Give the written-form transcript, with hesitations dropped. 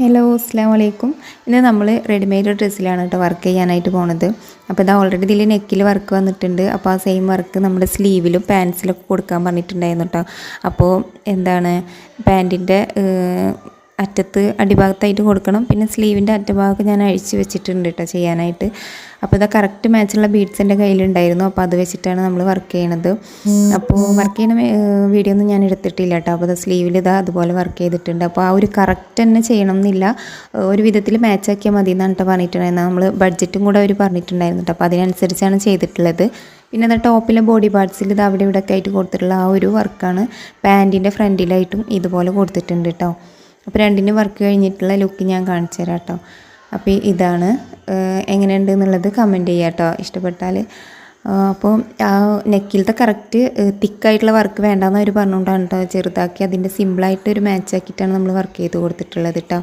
Hello അസ്സാം വലൈക്കും. ഇന്ന് നമ്മൾ റെഡിമെയ്ഡ് ഡ്രസ്സിലാണ് കേട്ടോ വർക്ക് ചെയ്യാനായിട്ട് പോണത്. അപ്പോൾ ഇതാ ഓൾറെഡി ഇതിൽ നെക്കിൽ വർക്ക് വന്നിട്ടുണ്ട്. അപ്പോൾ ആ സെയിം വർക്ക് നമ്മുടെ സ്ലീവിലും പാൻസിലൊക്കെ കൊടുക്കാൻ പറഞ്ഞിട്ടുണ്ടായിരുന്നു കേട്ടോ. അപ്പോൾ എന്താണ് പാൻറ്റിൻ്റെ അറ്റത്ത് അടിഭാഗത്തായിട്ട് കൊടുക്കണം. പിന്നെ സ്ലീവിൻ്റെ അറ്റഭാഗം ഞാൻ അഴിച്ച് വെച്ചിട്ടുണ്ട് കേട്ടോ ചെയ്യാനായിട്ട്. അപ്പോൾ ഇതാ കറക്റ്റ് മാച്ചുള്ള ബീഡ്സ് എൻ്റെ കയ്യിലുണ്ടായിരുന്നു. അപ്പോൾ അത് വെച്ചിട്ടാണ് നമ്മൾ വർക്ക് ചെയ്യണത്. അപ്പോൾ വർക്ക് ചെയ്യുന്ന വീഡിയോ ഒന്നും ഞാൻ എടുത്തിട്ടില്ല കേട്ടോ. അപ്പോൾ അത് സ്ലീവിൽ ഇതാ അതുപോലെ വർക്ക് ചെയ്തിട്ടുണ്ട്. അപ്പോൾ ആ ഒരു കറക്റ്റ് തന്നെ ചെയ്യണം എന്നില്ല, ഒരു വിധത്തിൽ മാച്ചാക്കിയാൽ മതി എന്നാണ് കേട്ടോ പറഞ്ഞിട്ടുണ്ടായിരുന്നത്. നമ്മൾ ബഡ്ജറ്റും കൂടെ അവർ പറഞ്ഞിട്ടുണ്ടായിരുന്നു കേട്ടോ. അപ്പോൾ അതിനനുസരിച്ചാണ് ചെയ്തിട്ടുള്ളത്. പിന്നെ അത് ടോപ്പിലെ ബോഡി പാർട്സിൽ ഇത് അവിടെ ഇവിടെ ഒക്കെ ആയിട്ട് കൊടുത്തിട്ടുള്ള ആ ഒരു വർക്കാണ് പാൻറ്റിൻ്റെ ഫ്രണ്ടിലായിട്ടും ഇതുപോലെ കൊടുത്തിട്ടുണ്ട് കേട്ടോ. അപ്പോൾ രണ്ടിൻ്റെ വർക്ക് കഴിഞ്ഞിട്ടുള്ള ലുക്ക് ഞാൻ കാണിച്ചു തരാം കേട്ടോ. അപ്പോൾ ഇതാണ് എങ്ങനെയുണ്ട് എന്നുള്ളത് കമൻറ്റ് ചെയ്യുക കേട്ടോ ഇഷ്ടപ്പെട്ടാൽ. അപ്പോൾ ആ നെക്കിലത്തെ കറക്റ്റ് തിക്കായിട്ടുള്ള വർക്ക് വേണ്ടാന്ന് അവർ പറഞ്ഞുകൊണ്ടാണ് കേട്ടോ ചെറുതാക്കി അതിൻ്റെ സിമ്പിളായിട്ട് ഒരു മാച്ച് ആക്കിയിട്ടാണ് നമ്മൾ വർക്ക് ചെയ്ത് കൊടുത്തിട്ടുള്ളത് കേട്ടോ.